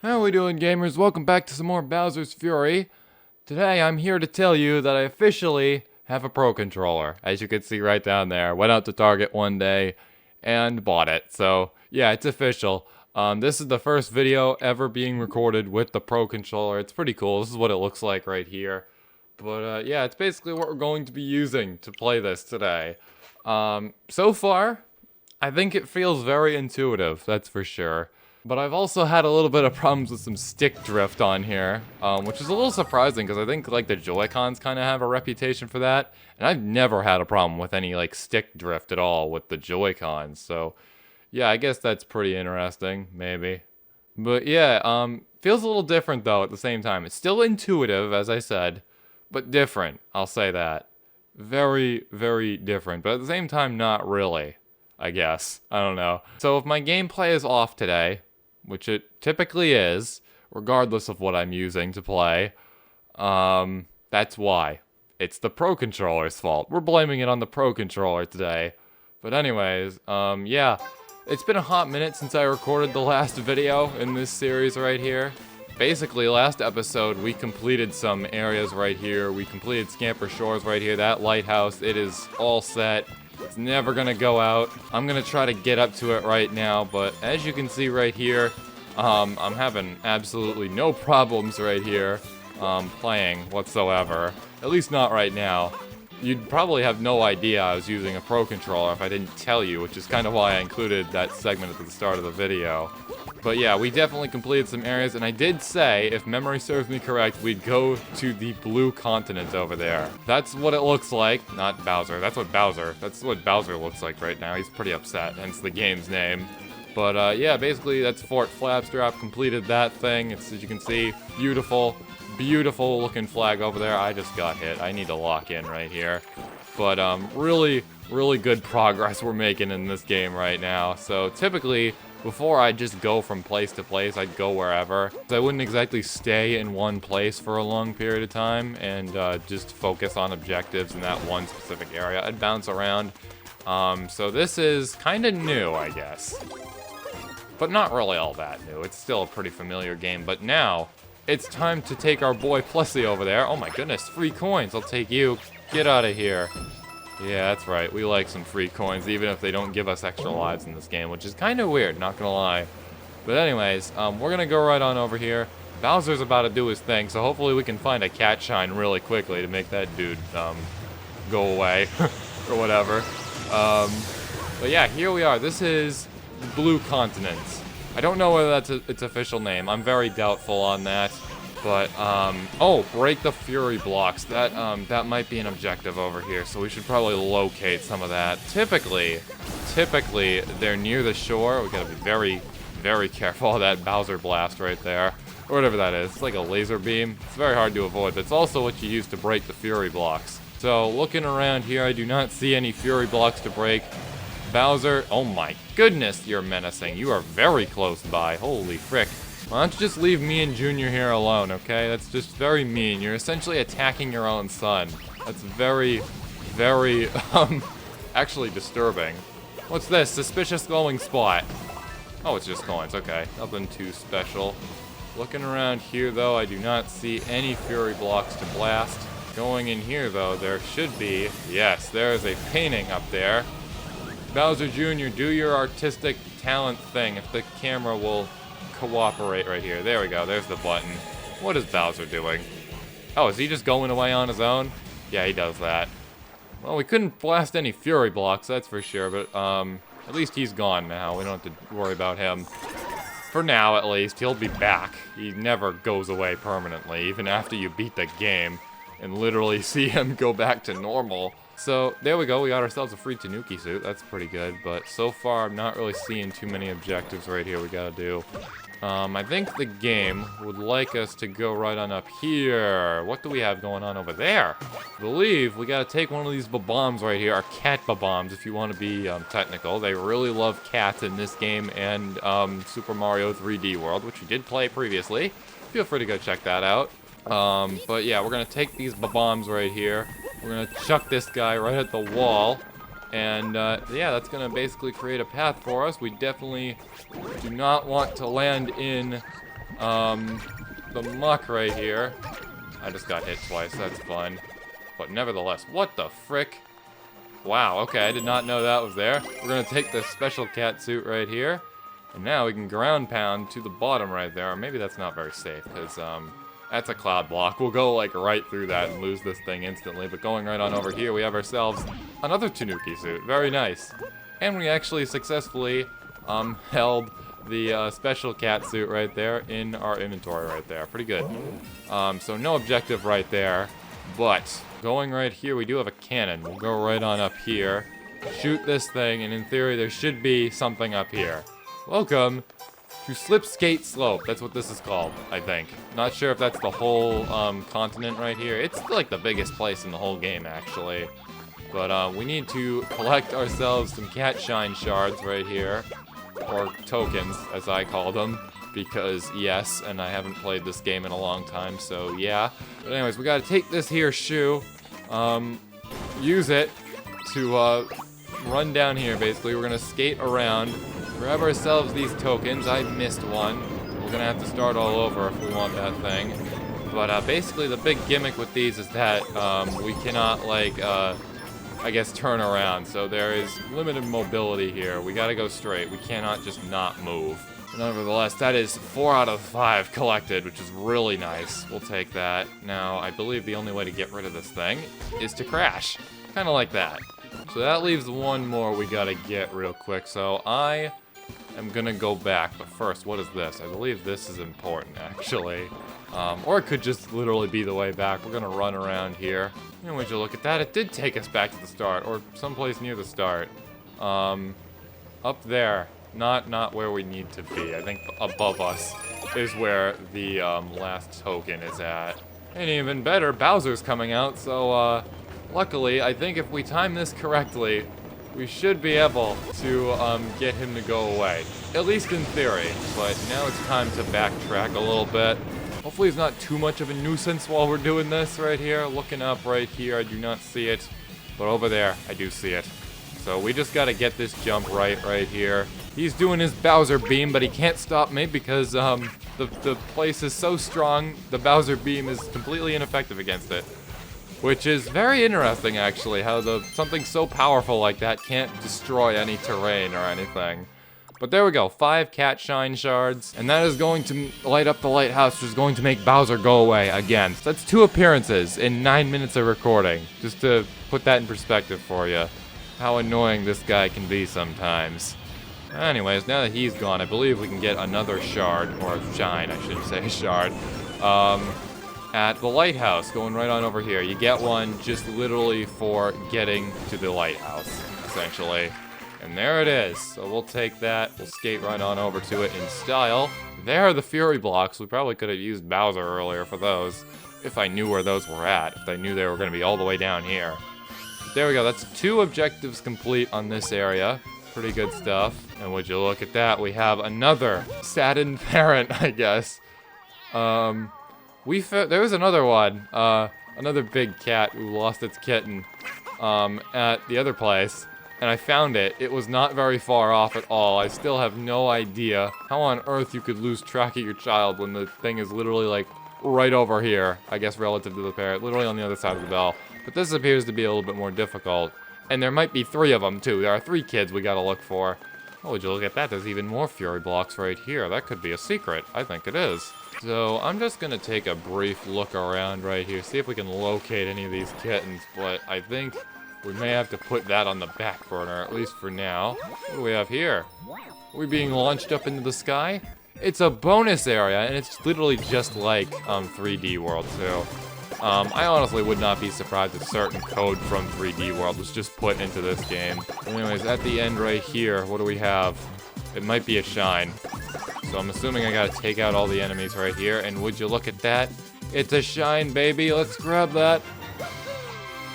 How we doing, gamers? Welcome back to some more Bowser's Fury. Today I'm here to tell you that I officially have a Pro Controller. As you can see right down there. Went out to Target one day and bought it. So yeah, it's official. This is the first video ever being recorded with the Pro Controller. It's pretty cool. This is what it looks like right here. But yeah, it's basically what we're going to be using to play this today. So far, I think it feels very intuitive, that's for sure. But I've also had a little bit of problems with some stick drift on here, which is a little surprising because I think like the Joy-Cons kind of have a reputation for that, and I've never had a problem with any like stick drift at all with the Joy-Cons. So yeah, I guess that's pretty interesting, maybe. But yeah, feels a little different though at the same time. It's still intuitive, as I said, but different, I'll say that. Very, very different, but at the same time, not really, I guess. I don't know. So if my gameplay is off today, which it typically is, regardless of what I'm using to play, that's why. It's the Pro Controller's fault. We're blaming it on the Pro Controller today. But anyways, yeah. It's been a hot minute since I recorded the last video in this series right here. Basically, last episode, we completed some areas right here. We completed Scamper Shores right here. That lighthouse, it is all set. It's never gonna go out. I'm gonna try to get up to it right now, but as you can see right here, I'm having absolutely no problems right here playing whatsoever. At least not right now. You'd probably have no idea I was using a Pro Controller if I didn't tell you, which is kind of why I included that segment at the start of the video. But yeah, we definitely completed some areas, and I did say, if memory serves me correct, we'd go to the blue continent over there. That's what it looks like. Not Bowser. That's what Bowser looks like right now. He's pretty upset, hence the game's name. But yeah, basically that's Fort Flapstrap. Completed that thing. It's, as you can see, beautiful, beautiful looking flag over there. I just got hit. I need to lock in right here. But really, really good progress we're making in this game right now. So typically, before I'd just go from place to place, I'd go wherever. I wouldn't exactly stay in one place for a long period of time and just focus on objectives in that one specific area. I'd bounce around. So this is kind of new, I guess. But not really all that new. It's still a pretty familiar game. But now, it's time to take our boy Plessy over there. Oh my goodness, free coins. I'll take you. Get out of here. Yeah, that's right. We like some free coins, even if they don't give us extra lives in this game, which is kind of weird, not gonna lie. But anyways, we're gonna go right on over here. Bowser's about to do his thing, so hopefully we can find a cat shine really quickly to make that dude go away, or whatever. But yeah, here we are. This is Blue Continent. I don't know whether that's its official name. I'm very doubtful on that. But, oh, break the Fury blocks. That might be an objective over here, so we should probably locate some of that. Typically, they're near the shore. We gotta be very, very careful of that Bowser blast right there. Or whatever that is. It's like a laser beam. It's very hard to avoid, but it's also what you use to break the Fury blocks. So, looking around here, I do not see any Fury blocks to break. Bowser, oh my goodness, you're menacing. You are very close by. Holy frick. Why don't you just leave me and Junior here alone, okay? That's just very mean. You're essentially attacking your own son. That's very, very, actually disturbing. What's this? Suspicious glowing spot. Oh, it's just coins, okay. Nothing too special. Looking around here, though, I do not see any Fury blocks to blast. Going in here, though, there should be. Yes, there is a painting up there. Bowser Jr., do your artistic talent thing if the camera will cooperate right here. There we go. There's the button. What is Bowser doing? Oh, is he just going away on his own? Yeah, he does that. Well, we couldn't blast any Fury blocks, that's for sure, but at least he's gone now. We don't have to worry about him. For now, at least. He'll be back. He never goes away permanently, even after you beat the game and literally see him go back to normal. So, there we go. We got ourselves a free Tanuki suit. That's pretty good, but so far I'm not really seeing too many objectives right here we gotta do. I think the game would like us to go right on up here. What do we have going on over there? I believe we gotta take one of these bombs right here, our cat bombs, if you want to be technical. They really love cats in this game and Super Mario 3D World, which we did play previously. Feel free to go check that out. But yeah, we're gonna take these bombs right here. We're gonna chuck this guy right at the wall. And yeah, that's gonna basically create a path for us. We definitely do not want to land in the muck right here. I just got hit twice, that's fun. But nevertheless, what the frick? Wow, okay, I did not know that was there. We're gonna take this special cat suit right here. And now we can ground pound to the bottom right there. Or maybe that's not very safe, because, that's a cloud block. We'll go, like, right through that and lose this thing instantly. But going right on over here, we have ourselves another Tanuki suit. Very nice. And we actually successfully, held the, special cat suit right there in our inventory right there. Pretty good. So no objective right there. But going right here, we do have a cannon. We'll go right on up here, shoot this thing, and in theory, there should be something up here. Welcome to Slipskate Slope. That's what this is called, I think. Not sure if that's the whole continent right here. It's like the biggest place in the whole game, actually. But we need to collect ourselves some cat shine shards right here. Or tokens, as I call them. Because, yes, and I haven't played this game in a long time, so yeah. But anyways, we gotta take this here shoe, use it to run down here, basically. We're gonna skate around, grab ourselves these tokens. I missed one. We're gonna have to start all over if we want that thing. But basically the big gimmick with these is that we cannot, like, I guess, turn around. So there is limited mobility here. We gotta go straight. We cannot just not move. Nevertheless, that is 4 out of 5 collected, which is really nice. We'll take that. Now, I believe the only way to get rid of this thing is to crash. Kind of like that. So that leaves one more we gotta get real quick. So I am gonna go back. But first, what is this? I believe this is important, actually. Or it could just literally be the way back. We're gonna run around here. And would you look at that? It did take us back to the start, or someplace near the start. Up there. Not where we need to be. I think above us is where the last token is at. And even better, Bowser's coming out, so luckily, I think if we time this correctly, we should be able to get him to go away. At least in theory, but now it's time to backtrack a little bit. Hopefully he's not too much of a nuisance while we're doing this right here. Looking up right here, I do not see it, but over there, I do see it. So we just gotta get this jump right here. He's doing his Bowser beam, but he can't stop me because the place is so strong, the Bowser beam is completely ineffective against it. Which is very interesting, actually, how something so powerful like that can't destroy any terrain or anything. But there we go, 5 cat shine shards, and that is going to light up the lighthouse, which is going to make Bowser go away again. So that's 2 appearances in 9 minutes of recording, just to put that in perspective for you. How annoying this guy can be sometimes. Anyways, now that he's gone, I believe we can get another shard, or shine, I should say, shard, at the lighthouse, going right on over here. You get one just literally for getting to the lighthouse, essentially. And there it is. So we'll take that, we'll skate right on over to it in style. There are the Fury blocks. We probably could have used Bowser earlier for those, if I knew where those were at, if I knew they were going to be all the way down here. But there we go, that's 2 objectives complete on this area. Pretty good stuff. And would you look at that, we have another saddened parent, I guess. There was another one, another big cat who lost its kitten, at the other place. And I found it. It was not very far off at all. I still have no idea how on earth you could lose track of your child when the thing is literally like right over here, I guess relative to the parent, literally on the other side of the bell. But this appears to be a little bit more difficult. And there might be 3 of them too. There are 3 kids we gotta look for. Oh, would you look at that? There's even more Fury blocks right here. That could be a secret. I think it is. So I'm just gonna take a brief look around right here, see if we can locate any of these kittens, but I think we may have to put that on the back burner, at least for now. What do we have here? Are we being launched up into the sky? It's a bonus area, and it's literally just like 3D World 2. I honestly would not be surprised if certain code from 3D World was just put into this game. Anyways, at the end right here, what do we have? It might be a shine. So I'm assuming I gotta take out all the enemies right here, and would you look at that? It's a shine, baby! Let's grab that!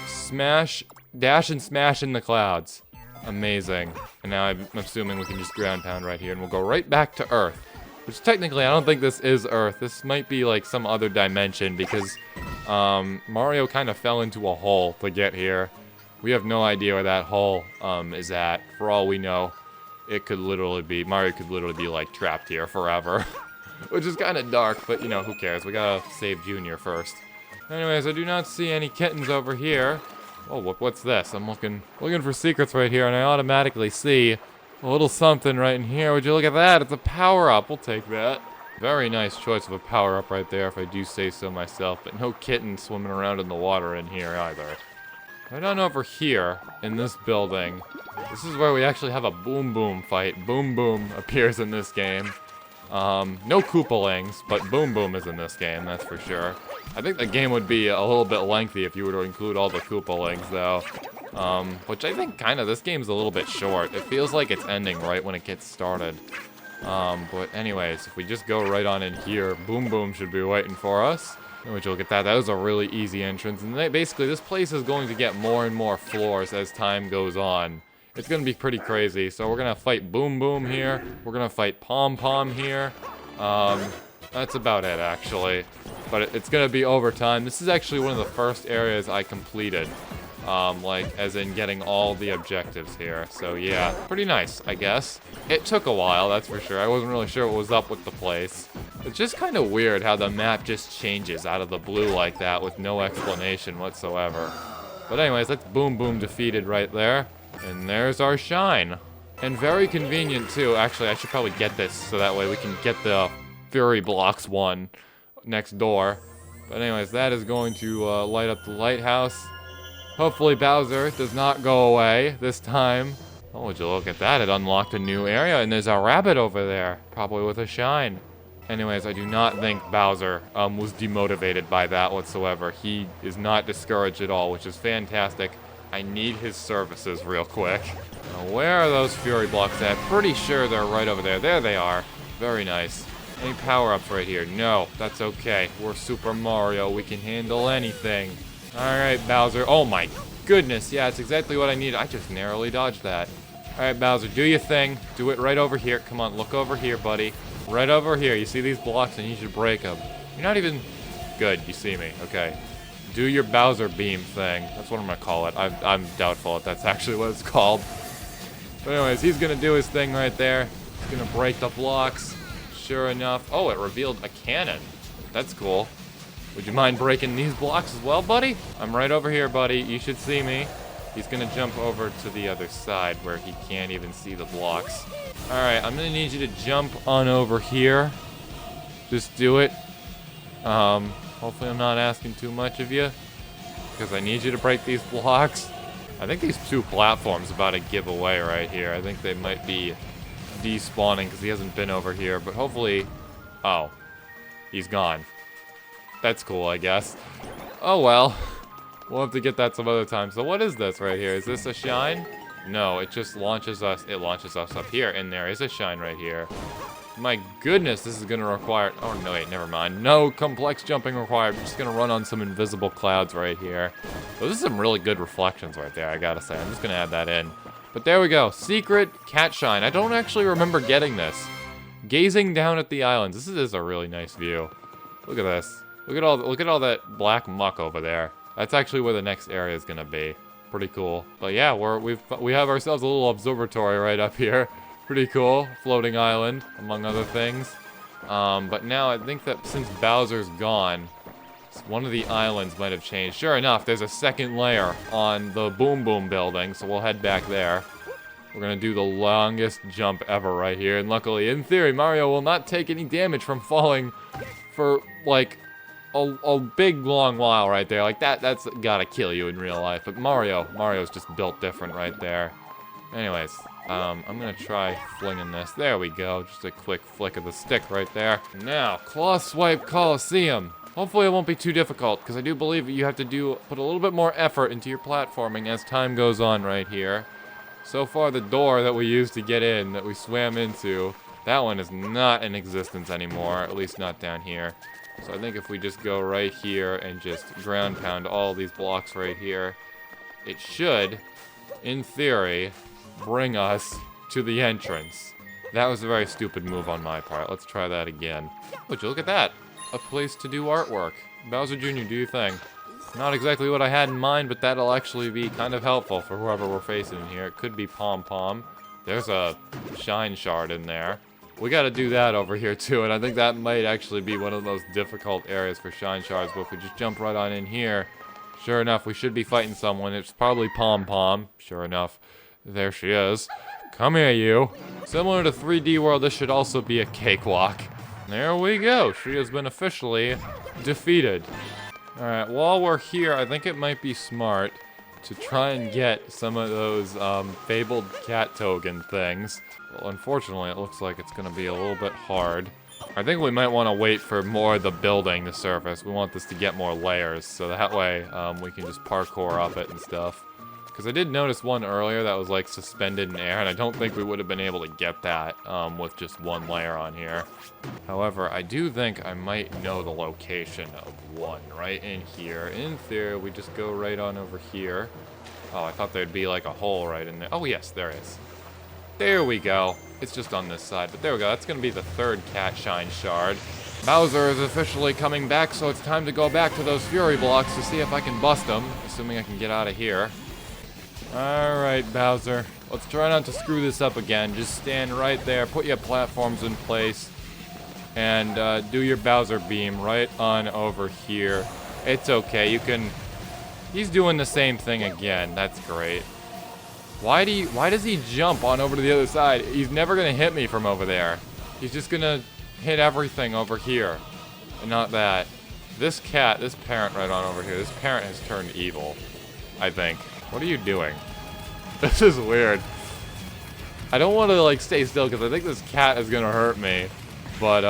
Smash, dash and smash in the clouds. Amazing. And now I'm assuming we can just ground pound right here, and we'll go right back to Earth. Which technically, I don't think this is Earth. This might be like some other dimension, because Mario kind of fell into a hole to get here. We have no idea where that hole is at. For all we know, it could literally be, Mario could literally be like trapped here forever. which is kind of dark, but you know, who cares? We gotta save Junior first. Anyways, I do not see any kittens over here. Oh, what's this? I'm looking for secrets right here, and I automatically see a little something right in here. Would you look at that? It's a power-up. We'll take that. Very nice choice of a power-up right there, if I do say so myself. But no kittens swimming around in the water in here either. Right on over here, in this building, this is where we actually have a Boom Boom fight. Boom Boom appears in this game. No Koopalings, but Boom Boom is in this game, that's for sure. I think the game would be a little bit lengthy if you were to include all the Koopalings, though. Which I think this game's a little bit short. It feels like it's ending right when it gets started. But anyways, if we just go right on in here, Boom Boom should be waiting for us. Would you look at that? That was a really easy entrance. And basically, this place is going to get more and more floors as time goes on. It's going to be pretty crazy. So we're going to fight Boom Boom here. We're going to fight Pom Pom here. That's about it, actually. But it's going to be over time. This is actually one of the first areas I completed. Like, as in getting all the objectives here. So, yeah, pretty nice, I guess. It took a while, that's for sure. I wasn't really sure what was up with the place. It's just kind of weird how the map just changes out of the blue like that with no explanation whatsoever. But anyways, that's Boom Boom defeated right there. And there's our shine. And very convenient, too. Actually, I should probably get this so that way we can get the Fury Blocks one next door. But anyways, that is going to light up the lighthouse. Hopefully Bowser does not go away this time. Oh, would you look at that? It unlocked a new area, and there's a rabbit over there, probably with a shine. Anyways, I do not think Bowser was demotivated by that whatsoever. He is not discouraged at all, which is fantastic. I need his services real quick. Now, where are those Fury Blocks at? Pretty sure they're right over there. There they are. Very nice. Any power-ups right here? No, that's okay. We're Super Mario. We can handle anything. Alright, Bowser. Oh my goodness. Yeah, it's exactly what I needed. I just narrowly dodged that. Alright, Bowser, do your thing. Do it right over here. Come on, look over here, buddy. Right over here. You see these blocks and you should break them. You're not even... Good, you see me. Okay. Do your Bowser beam thing. That's what I'm going to call it. I'm doubtful if that's actually what it's called. But anyways, he's going to do his thing right there. He's going to break the blocks. Sure enough. Oh, it revealed a cannon. That's cool. Would you mind breaking these blocks as well, buddy? I'm right over here, buddy. You should see me. He's going to jump over to the other side where he can't even see the blocks. Alright, I'm going to need you to jump on over here. Just do it. Hopefully I'm not asking too much of you, because I need you to break these blocks. I think these two platforms are about to give away right here. I think they might be despawning because he hasn't been over here, but hopefully... Oh. He's gone. That's cool, I guess. Oh well. We'll have to get that some other time. So what is this right here? Is this a shine? No, it just launches us. It launches us up here, and there is a shine right here. My goodness, this is going to require... Oh, no, wait, never mind. No complex jumping required. I'm just going to run on some invisible clouds right here. Those are some really good reflections right there, I gotta say. I'm just going to add that in. But there we go. Secret cat shine. I don't actually remember getting this. Gazing down at the islands. This is a really nice view. Look at this. Look at all that black muck over there. That's actually where the next area is going to be. Pretty cool. But yeah, we have ourselves a little observatory right up here. Pretty cool. Floating island, among other things. But now I think that since Bowser's gone, one of the islands might have changed. Sure enough, there's a second layer on the Boom Boom building, so we'll head back there. We're going to do the longest jump ever right here. And luckily, in theory, Mario will not take any damage from falling for, like, a big, long while right there. Like, that's gotta kill you in real life. But Mario's just built different right there. Anyways, I'm gonna try flinging this. There we go. Just a quick flick of the stick right there. Now, Clawswipe Colosseum. Hopefully it won't be too difficult, because I do believe you have to put a little bit more effort into your platforming as time goes on right here. So far, the door that we used to get in, that we swam into, that one is not in existence anymore, at least not down here. So I think if we just go right here and just ground pound all these blocks right here, it should, in theory, bring us to the entrance. That was a very stupid move on my part. Let's try that again. Would you look at that? A place to do artwork. Bowser Jr., do your thing. Not exactly what I had in mind, but that'll actually be kind of helpful for whoever we're facing in here. It could be Pom Pom. There's a shine shard in there. we gotta do that over here too, and I think that might actually be one of the most difficult areas for Shine Shards, but if we just jump right on in here, sure enough, we should be fighting someone. It's probably Pom Pom. Sure enough, there she is. Come here, you. Similar to 3D World, this should also be a cakewalk. There we go. She has been officially defeated. Alright, while we're here, I think it might be smart to try and get some of those fabled cat token things. Well, unfortunately, it looks like it's going to be a little bit hard. I think we might want to wait for more of the building to surface. We want this to get more layers, so that way we can just parkour up it and stuff. Because I did notice one earlier that was like suspended in air, and I don't think we would have been able to get that with just one layer on here. However, I do think I might know the location of one right in here. In theory, we just go right on over here. Oh, I thought there'd be like a hole right in there. Oh yes, there is. There we go. It's just on this side, but there we go. That's going to be the third cat shine shard. Bowser is officially coming back, so it's time to go back to those Fury blocks to see if I can bust them, assuming I can get out of here. Alright, Bowser. Let's try not to screw this up again. Just stand right there, put your platforms in place, and do your Bowser beam right on over here. It's okay, you can... He's doing the same thing again. That's great. Why does he jump on over to the other side? He's never gonna hit me from over there. He's just gonna hit everything over here, and not that. This cat, this parent right on over here, this parent has turned evil, I think. What are you doing? This is weird. I don't want to like stay still because I think this cat is gonna hurt me. But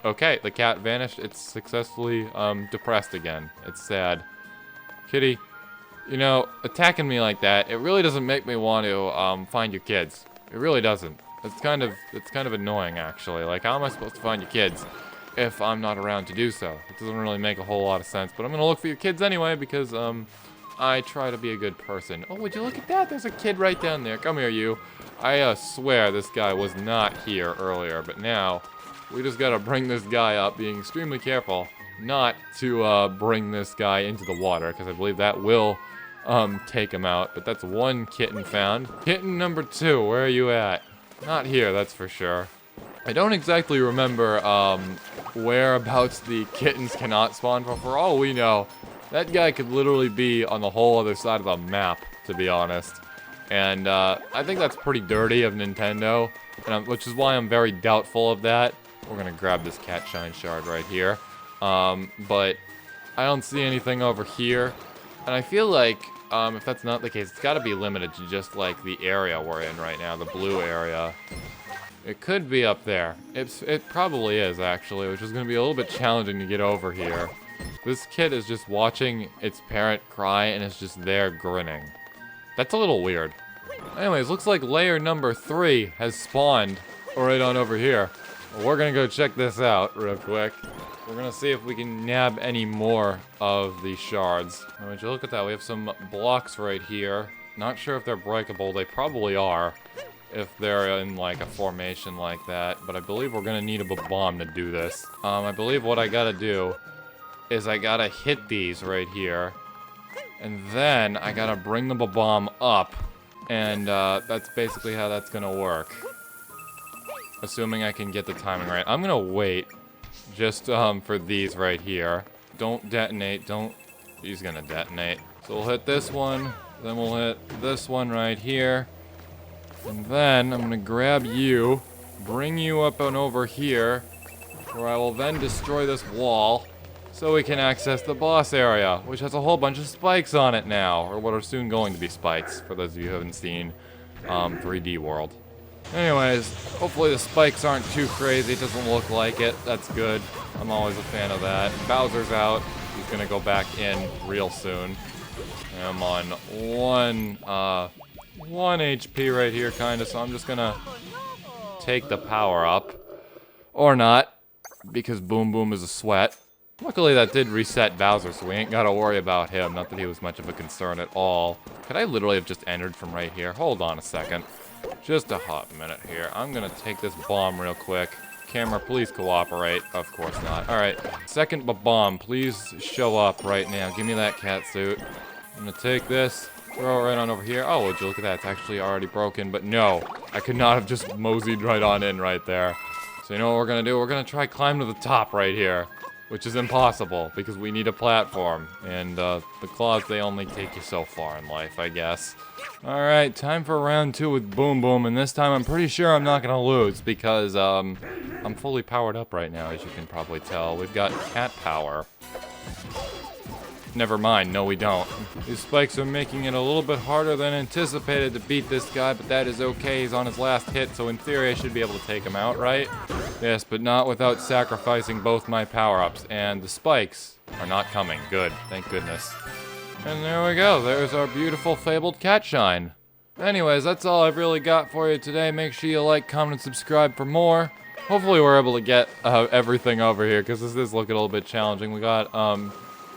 okay, the cat vanished. It's successfully depressed again. It's sad. Kitty, you know, attacking me like that, it really doesn't make me want to find your kids. It really doesn't. It's kind of annoying actually. Like, how am I supposed to find your kids if I'm not around to do so? It doesn't really make a whole lot of sense, but I'm gonna look for your kids anyway because I try to be a good person. Oh, would you look at that? There's a kid right down there. Come here, you. I swear this guy was not here earlier, but now we just gotta bring this guy up, being extremely careful not to bring this guy into the water, because I believe that will take him out. But that's one kitten found. Kitten number 2, where are you at? Not here, that's for sure. I don't exactly remember whereabouts the kittens cannot spawn from. For all we know, that guy could literally be on the whole other side of the map, to be honest. And I think that's pretty dirty of Nintendo, and which is why I'm very doubtful of that. We're gonna grab this cat shine shard right here. But I don't see anything over here. And I feel like if that's not the case, it's gotta be limited to just like the area we're in right now, the blue area. It could be up there. It probably is, actually, which is going to be a little bit challenging to get over here. This kid is just watching its parent cry and is just there grinning. That's a little weird. Anyways, looks like layer number 3 has spawned right on over here. Well, we're going to go check this out real quick. We're going to see if we can nab any more of these shards. Now, would you look at that? We have some blocks right here. Not sure if they're breakable. They probably are, if they're in like a formation like that, but I believe we're gonna need a bomb to do this. I believe what I gotta do is I gotta hit these right here, and then I gotta bring the bomb up, and that's basically how that's gonna work. Assuming I can get the timing right. I'm gonna wait just for these right here. Don't detonate, he's gonna detonate. So we'll hit this one, then we'll hit this one right here. And then I'm gonna grab you, bring you up and over here, where I will then destroy this wall so we can access the boss area, which has a whole bunch of spikes on it now, or what are soon going to be spikes, for those of you who haven't seen 3D World. Anyways, hopefully the spikes aren't too crazy. It doesn't look like it. That's good. I'm always a fan of that. Bowser's out. He's gonna go back in real soon. I'm on one HP right here, kinda, so I'm just gonna take the power up. Or not, because Boom Boom is a sweat. Luckily that did reset Bowser, so we ain't gotta worry about him. Not that he was much of a concern at all. Could I literally have just entered from right here? Hold on a second. Just a hot minute here. I'm gonna take this bomb real quick. Camera, please cooperate. Of course not. Alright, second bomb, please show up right now. Give me that cat suit. I'm gonna take this, Throw it right on over here. Oh, would you look at that? It's actually already broken, but no. I could not have just moseyed right on in right there. So you know what we're gonna do? We're gonna try climb to the top right here, which is impossible because we need a platform. And the claws, they only take you so far in life, I guess. Alright, time for round 2 with Boom Boom, and this time I'm pretty sure I'm not gonna lose because I'm fully powered up right now, as you can probably tell. We've got cat power. Never mind, no we don't. These spikes are making it a little bit harder than anticipated to beat this guy, but that is okay. He's on his last hit, so in theory I should be able to take him out, right? Yes, but not without sacrificing both my power-ups, and the spikes are not coming. Good, thank goodness. And there we go, there's our beautiful fabled cat shine. Anyways, that's all I've really got for you today. Make sure you like, comment, and subscribe for more. Hopefully we're able to get everything over here, because this is looking a little bit challenging. We got,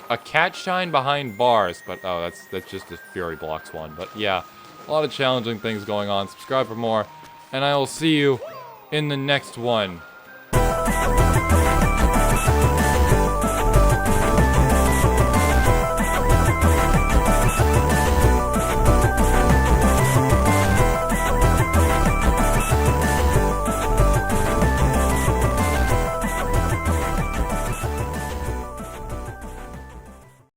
a cat shine behind bars, but oh, that's just a Fury blocks one. But yeah, a lot of challenging things going on. Subscribe for more, and I will see you in the next one.